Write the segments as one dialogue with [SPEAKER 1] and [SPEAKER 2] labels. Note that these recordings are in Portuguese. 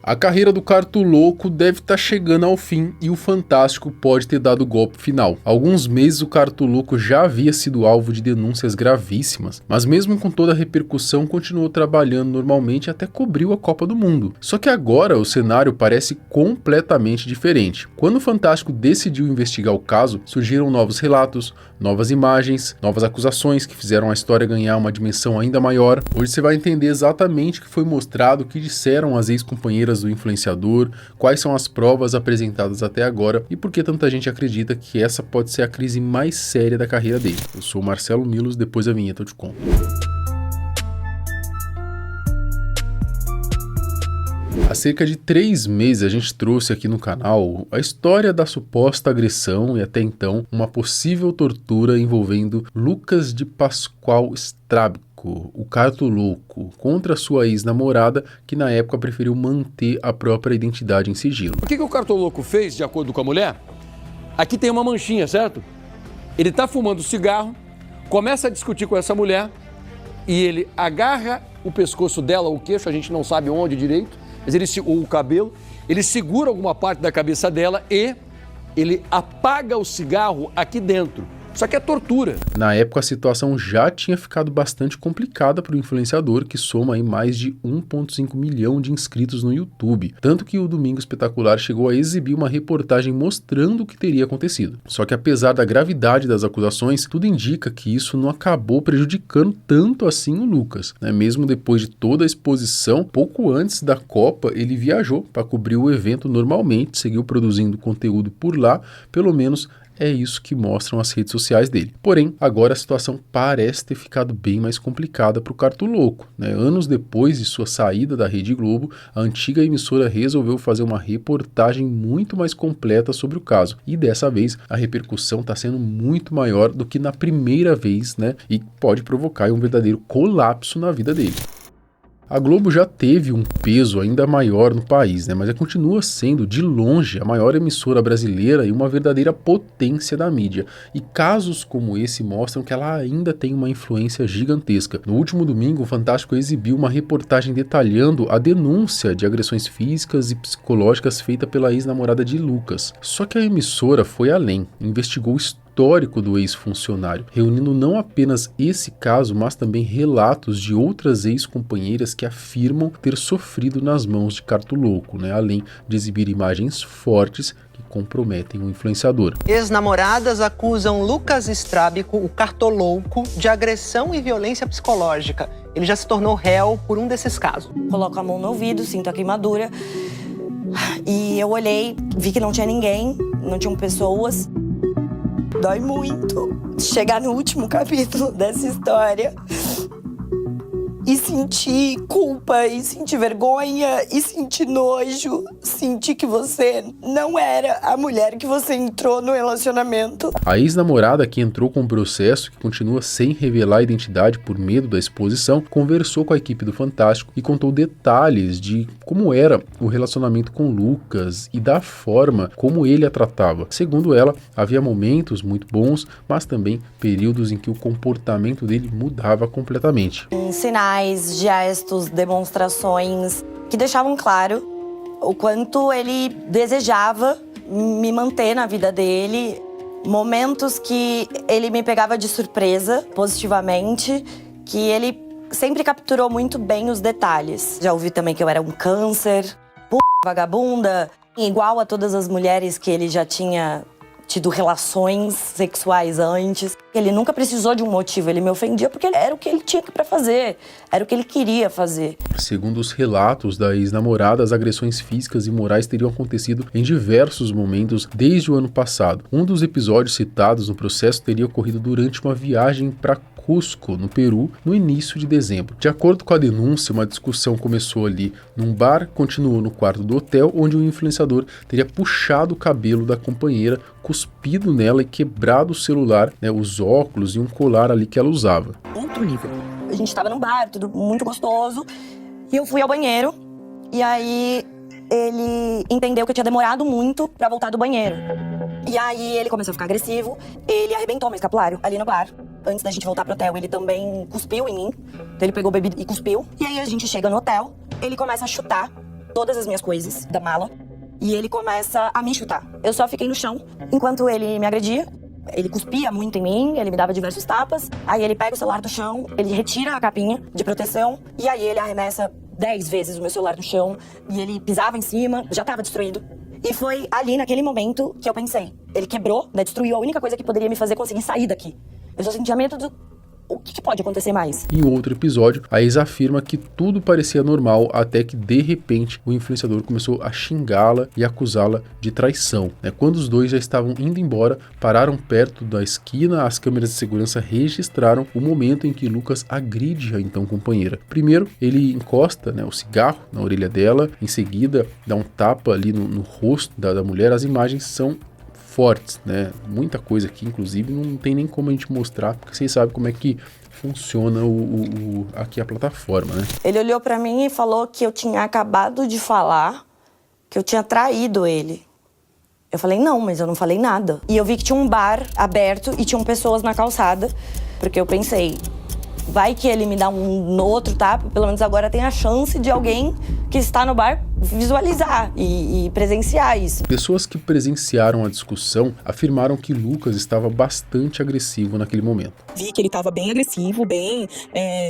[SPEAKER 1] A carreira do Cartoloco deve estar chegando ao fim e o Fantástico pode ter dado o golpe final. Há alguns meses o Cartoloco já havia sido alvo de denúncias gravíssimas, mas mesmo com toda a repercussão continuou trabalhando normalmente e até cobriu a Copa do Mundo. Só que agora o cenário parece completamente diferente. Quando o Fantástico decidiu investigar o caso, surgiram novos relatos, novas imagens, novas acusações que fizeram a história ganhar uma dimensão ainda maior. Hoje você vai entender exatamente o que foi mostrado, o que disseram as ex-companheiras do influenciador, quais são as provas apresentadas até agora e por que tanta gente acredita que essa pode ser a crise mais séria da carreira dele. Eu sou o Marcelo Milos, depois da vinheta eu te conto. Há cerca de 3 meses a gente trouxe aqui no canal a história da suposta agressão e até então uma possível tortura envolvendo Lucas de Pascoal Strábico, o Cartoloco, contra sua ex-namorada, que na época preferiu manter a própria identidade em sigilo.
[SPEAKER 2] O que o Cartoloco fez, de acordo com a mulher? Aqui tem uma manchinha, certo? Ele tá fumando cigarro, começa a discutir com essa mulher e ele agarra o pescoço dela, o queixo, a gente não sabe onde direito, mas ou o cabelo, ele segura alguma parte da cabeça dela e ele apaga o cigarro aqui dentro. Só que é tortura.
[SPEAKER 1] Na época a situação já tinha ficado bastante complicada para o influenciador, que soma aí mais de 1,5 milhão de inscritos no YouTube. Tanto que o Domingo Espetacular chegou a exibir uma reportagem mostrando o que teria acontecido. Só que apesar da gravidade das acusações, tudo indica que isso não acabou prejudicando tanto assim o Lucas, né? Mesmo depois de toda a exposição, pouco antes da Copa, ele viajou para cobrir o evento normalmente, seguiu produzindo conteúdo por lá, pelo menos é isso que mostram as redes sociais dele. Porém, agora a situação parece ter ficado bem mais complicada para o Cartoloco, né? Anos depois de sua saída da Rede Globo, a antiga emissora resolveu fazer uma reportagem muito mais completa sobre o caso. E dessa vez a repercussão está sendo muito maior do que na primeira vez, né? E pode provocar um verdadeiro colapso na vida dele. A Globo já teve um peso ainda maior no país, né? Mas continua sendo, de longe, a maior emissora brasileira e uma verdadeira potência da mídia. E casos como esse mostram que ela ainda tem uma influência gigantesca. No último domingo, o Fantástico exibiu uma reportagem detalhando a denúncia de agressões físicas e psicológicas feita pela ex-namorada de Lucas. Só que a emissora foi além, investigou histórico do ex-funcionário, reunindo não apenas esse caso, mas também relatos de outras ex-companheiras que afirmam ter sofrido nas mãos de Cartoloco, né? Além de exibir imagens fortes que comprometem o influenciador.
[SPEAKER 3] Ex-namoradas acusam Lucas Strábico, o Cartoloco, de agressão e violência psicológica. Ele já se tornou réu por um desses casos.
[SPEAKER 4] Coloco a mão no ouvido, sinto a queimadura e eu olhei, vi que não tinha ninguém, não tinham pessoas. Dói muito chegar no último capítulo dessa história e sentir culpa, e sentir vergonha, e sentir nojo, sentir que você não era a mulher que você entrou no relacionamento.
[SPEAKER 1] A ex-namorada, que entrou com o processo, que continua sem revelar a identidade por medo da exposição, conversou com a equipe do Fantástico e contou detalhes de como era o relacionamento com Lucas e da forma como ele a tratava. Segundo ela, havia momentos muito bons, mas também períodos em que o comportamento dele mudava completamente.
[SPEAKER 4] Sinais, gestos, demonstrações que deixavam claro o quanto ele desejava me manter na vida dele. Momentos que ele me pegava de surpresa, positivamente, que ele sempre capturou muito bem os detalhes. Já ouvi também que eu era um câncer, vagabunda, igual a todas as mulheres que ele já tinha tido relações sexuais antes. Ele nunca precisou de um motivo, ele me ofendia porque era o que ele tinha para fazer, era o que ele queria fazer.
[SPEAKER 1] Segundo os relatos da ex-namorada, as agressões físicas e morais teriam acontecido em diversos momentos desde o ano passado. Um dos episódios citados no processo teria ocorrido durante uma viagem para Cusco, no Peru, no início de dezembro. De acordo com a denúncia, uma discussão começou ali num bar, continuou no quarto do hotel, onde o influenciador teria puxado o cabelo da companheira, cuspido nela e quebrado o celular, né, os óculos e um colar ali que ela usava.
[SPEAKER 4] Outro nível. A gente estava num bar, tudo muito gostoso, e eu fui ao banheiro, e aí ele entendeu que eu tinha demorado muito pra voltar do banheiro. E aí ele começou a ficar agressivo, ele arrebentou meu escapulário ali no bar. Antes da gente voltar pro hotel, ele também cuspiu em mim. Então ele pegou bebida e cuspiu. E aí a gente chega no hotel, ele começa a chutar todas as minhas coisas da mala e ele começa a me chutar. Eu só fiquei no chão enquanto ele me agredia. Ele cuspia muito em mim, ele me dava diversos tapas. Aí ele pega o celular do chão, ele retira a capinha de proteção e aí ele arremessa 10 vezes o meu celular no chão e ele pisava em cima, já estava destruído. E foi ali, naquele momento, que eu pensei. Ele quebrou, né, destruiu a única coisa que poderia me fazer conseguir sair daqui. Eu só sentia medo do... O que pode acontecer mais?
[SPEAKER 1] Em outro episódio, a ex afirma que tudo parecia normal até que, de repente, o influenciador começou a xingá-la e acusá-la de traição. Quando os dois já estavam indo embora, pararam perto da esquina, as câmeras de segurança registraram o momento em que Lucas agride a então companheira. Primeiro, ele encosta, o cigarro na orelha dela, em seguida, dá um tapa ali no rosto da mulher. As imagens são fortes, muita coisa aqui, inclusive não tem nem como a gente mostrar, porque vocês sabem como é que funciona aqui a plataforma,
[SPEAKER 4] Ele olhou pra mim e falou que eu tinha acabado de falar que eu tinha traído ele. Eu falei, não, mas eu não falei nada. E eu vi que tinha um bar aberto e tinham pessoas na calçada, porque eu pensei, vai que ele me dá um outro tapa, pelo menos agora tem a chance de alguém que está no bar visualizar e presenciar isso.
[SPEAKER 1] Pessoas que presenciaram a discussão afirmaram que Lucas estava bastante agressivo naquele momento.
[SPEAKER 5] Vi que ele estava bem agressivo, bem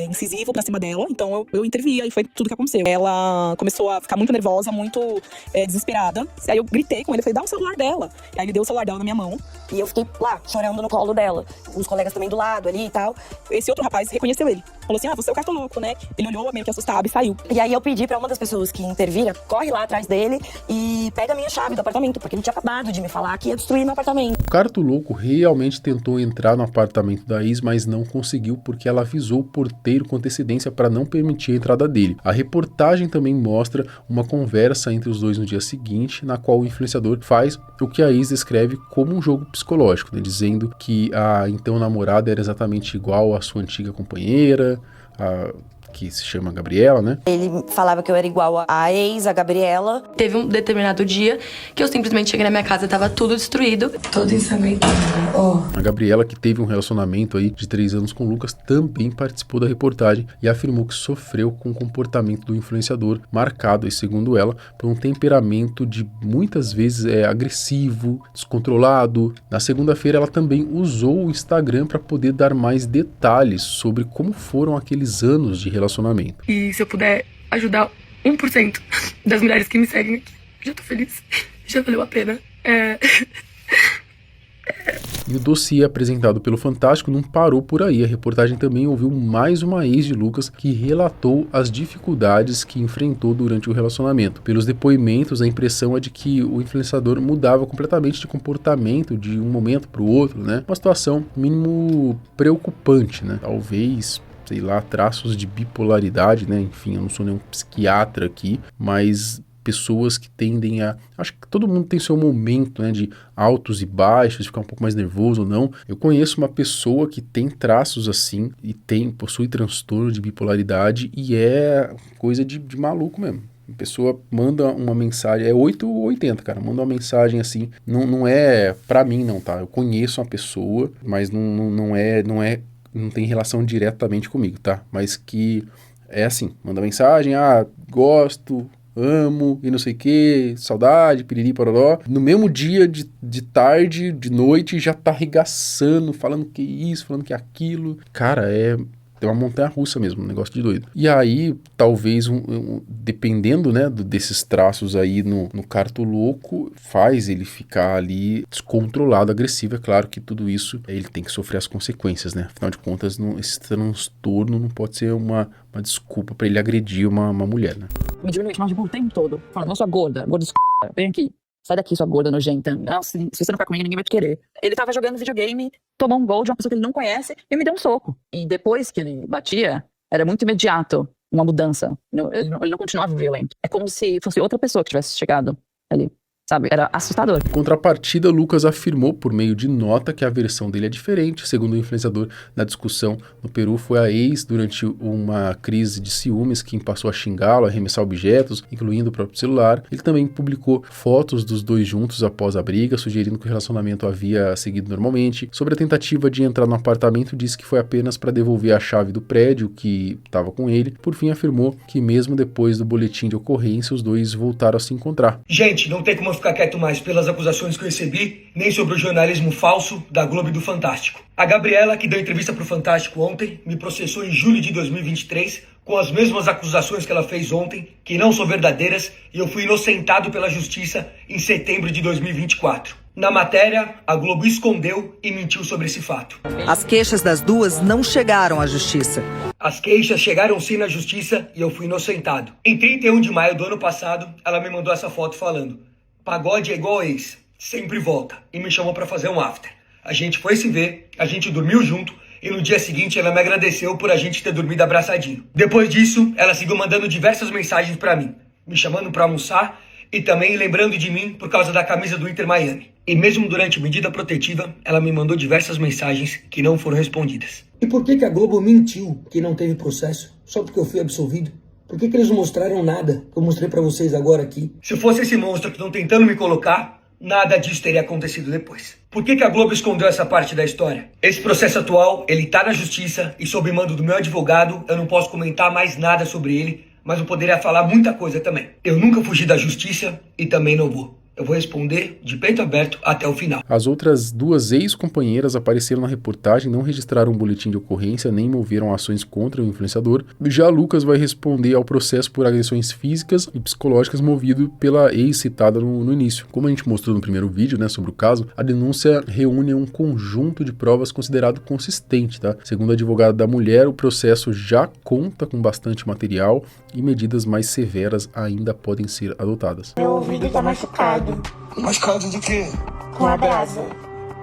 [SPEAKER 5] incisivo pra cima dela, então eu intervi, aí foi tudo que aconteceu. Ela começou a ficar muito nervosa, muito desesperada, aí eu gritei com ele, falei, dá o celular dela. E aí ele deu o celular dela na minha mão.
[SPEAKER 4] E eu fiquei lá, chorando no colo dela, os colegas também do lado ali e tal.
[SPEAKER 5] Esse outro rapaz reconheceu ele, falou assim, você é o cartoloco, né? Ele olhou meio que assustado e saiu.
[SPEAKER 4] E aí eu pedi pra uma das pessoas que intervira, corre lá atrás dele e pega a minha chave do apartamento, porque ele tinha acabado de me falar que ia destruir meu apartamento.
[SPEAKER 1] O cartoloco realmente tentou entrar no apartamento da ex, mas não conseguiu porque ela avisou o porteiro com antecedência para não permitir a entrada dele. A reportagem também mostra uma conversa entre os dois no dia seguinte, na qual o influenciador faz o que a ex descreve como um jogo psicológico, dizendo que a então namorada era exatamente igual à sua antiga companheira, que se chama Gabriela,
[SPEAKER 4] Ele falava que eu era igual à ex, a Gabriela.
[SPEAKER 6] Teve um determinado dia que eu simplesmente cheguei na minha casa e tava tudo destruído. Todo ensanguentado.
[SPEAKER 1] A Gabriela, que teve um relacionamento aí de 3 anos com o Lucas, também participou da reportagem e afirmou que sofreu com o comportamento do influenciador, marcado, aí, segundo ela, por um temperamento de muitas vezes agressivo, descontrolado. Na segunda-feira, ela também usou o Instagram para poder dar mais detalhes sobre como foram aqueles anos de relacionamento.
[SPEAKER 6] E se eu puder ajudar 1% das mulheres que me seguem aqui, já tô feliz. Já valeu a pena.
[SPEAKER 1] E o dossiê apresentado pelo Fantástico não parou por aí. A reportagem também ouviu mais uma ex de Lucas que relatou as dificuldades que enfrentou durante o relacionamento. Pelos depoimentos, a impressão é de que o influenciador mudava completamente de comportamento de um momento para o outro, Uma situação, no mínimo, preocupante, Talvez, sei lá, traços de bipolaridade, Enfim, eu não sou nenhum psiquiatra aqui, mas pessoas que tendem a... Acho que todo mundo tem seu momento, de altos e baixos, de ficar um pouco mais nervoso ou não. Eu conheço uma pessoa que tem traços assim e possui transtorno de bipolaridade e é coisa de maluco mesmo. A pessoa manda uma mensagem, é 8 ou 80, cara, manda uma mensagem assim, não é pra mim não, tá? Eu conheço uma pessoa, mas não tem relação diretamente comigo, tá? Mas que é assim, manda mensagem, gosto, amo, e não sei o que, saudade, piriri, pororó. No mesmo dia, de tarde, de noite, já tá arregaçando, falando que isso, falando que aquilo. Cara, é uma montanha-russa mesmo, um negócio de doido. E aí, talvez, dependendo, desses traços aí no cartoloco, faz ele ficar ali descontrolado, agressivo. É claro que tudo isso, ele tem que sofrer as consequências, Afinal de contas, esse transtorno não pode ser uma desculpa pra ele agredir uma mulher,
[SPEAKER 5] Me diminuiu, chamava de burro o tempo todo. Falando, não, sua gorda vem aqui. Sai daqui, sua gorda nojenta. Não, se você não ficar comigo, ninguém vai te querer. Ele tava jogando videogame, tomou um gol de uma pessoa que ele não conhece e me deu um soco. E depois que ele batia, era muito imediato uma mudança. Ele não continuava violento. É como se fosse outra pessoa que tivesse chegado ali. sabe? Era assustador.
[SPEAKER 1] Em contrapartida, Lucas afirmou por meio de nota que a versão dele é diferente. Segundo o influenciador, na discussão no Peru, foi a ex durante uma crise de ciúmes quem passou a xingá-lo, a arremessar objetos, incluindo o próprio celular. Ele também publicou fotos dos dois juntos após a briga, sugerindo que o relacionamento havia seguido normalmente. Sobre a tentativa de entrar no apartamento, disse que foi apenas para devolver a chave do prédio que estava com ele. Por fim, afirmou que mesmo depois do boletim de ocorrência, os dois voltaram a se encontrar.
[SPEAKER 7] Gente, não tem como eu ficar quieto mais pelas acusações que eu recebi, nem sobre o jornalismo falso da Globo e do Fantástico. A Gabriela, que deu entrevista pro Fantástico ontem, me processou em julho de 2023 com as mesmas acusações que ela fez ontem, que não são verdadeiras, e eu fui inocentado pela justiça em setembro de 2024. Na matéria, a Globo escondeu e mentiu sobre esse fato.
[SPEAKER 8] As queixas das duas não chegaram à justiça.
[SPEAKER 7] As queixas chegaram sim na justiça e eu fui inocentado. Em 31 de maio do ano passado, ela me mandou essa foto falando: pagode é igual ex, sempre volta, e me chamou pra fazer um after. A gente foi se ver, a gente dormiu junto, e no dia seguinte ela me agradeceu por a gente ter dormido abraçadinho. Depois disso, ela seguiu mandando diversas mensagens pra mim, me chamando pra almoçar e também lembrando de mim por causa da camisa do Inter Miami. E mesmo durante a medida protetiva, ela me mandou diversas mensagens que não foram respondidas. E por que a Globo mentiu que não teve processo? Só porque eu fui absolvido? Por que eles não mostraram nada que eu mostrei pra vocês agora aqui? Se fosse esse monstro que estão tentando me colocar, nada disso teria acontecido depois. Por que a Globo escondeu essa parte da história? Esse processo atual, ele tá na justiça e sob mando do meu advogado, eu não posso comentar mais nada sobre ele, mas eu poderia falar muita coisa também. Eu nunca fugi da justiça e também não vou. Eu vou responder de peito aberto até o final.
[SPEAKER 1] As outras duas ex-companheiras apareceram na reportagem, não registraram um boletim de ocorrência, nem moveram ações contra o influenciador. Já Lucas vai responder ao processo por agressões físicas e psicológicas movido pela ex citada no início. Como a gente mostrou no primeiro vídeo, né, sobre o caso, a denúncia reúne um conjunto de provas considerado consistente, tá? Segundo a advogada da mulher, o processo já conta com bastante material e medidas mais severas ainda podem ser adotadas.
[SPEAKER 9] Meu ouvido tá machucado.
[SPEAKER 10] Machucado de quê?
[SPEAKER 9] Com a brasa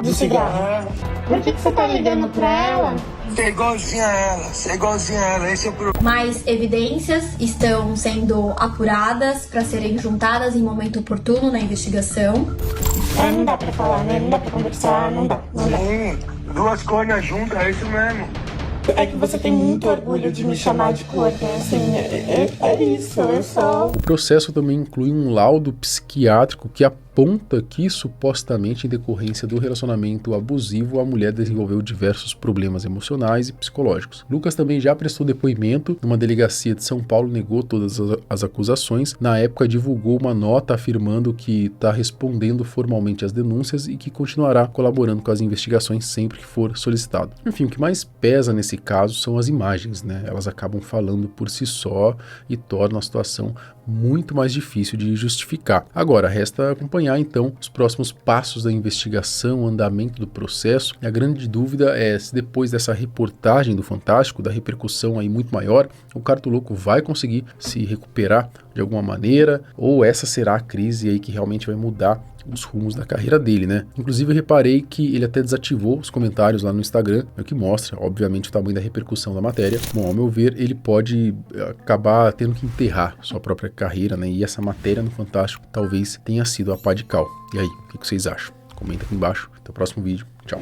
[SPEAKER 9] do cigarro. Por que você tá ligando pra ela?
[SPEAKER 10] Você é igualzinha a ela, esse é o problema.
[SPEAKER 11] Mais evidências estão sendo apuradas para serem juntadas em momento oportuno na investigação.
[SPEAKER 9] Não dá pra falar, né? Não dá pra conversar, não dá.
[SPEAKER 10] Sim, duas cornas juntas, é isso mesmo.
[SPEAKER 9] É que você tem muito orgulho de me chamar de corno, assim, é isso, eu sou...
[SPEAKER 1] O processo também inclui um laudo psiquiátrico que aponta que, supostamente em decorrência do relacionamento abusivo, a mulher desenvolveu diversos problemas emocionais e psicológicos. Lucas também já prestou depoimento numa delegacia de São Paulo, negou todas as acusações. Na época, divulgou uma nota afirmando que está respondendo formalmente às denúncias e que continuará colaborando com as investigações sempre que for solicitado. Enfim, o que mais pesa nesse caso são as imagens, né? Elas acabam falando por si só e tornam a situação muito mais difícil de justificar. Agora, resta acompanhar então os próximos passos da investigação, o andamento do processo. E a grande dúvida é se depois dessa reportagem do Fantástico, da repercussão aí muito maior, o Cartoloco vai conseguir se recuperar de alguma maneira, ou essa será a crise aí que realmente vai mudar os rumos da carreira dele, né? Inclusive eu reparei que ele até desativou os comentários lá no Instagram, o que mostra, obviamente, o tamanho da repercussão da matéria. Bom, ao meu ver, ele pode acabar tendo que enterrar sua própria carreira, né? E essa matéria no Fantástico talvez tenha sido a pá de cal. E aí, o que vocês acham? Comenta aqui embaixo. Até o próximo vídeo. Tchau.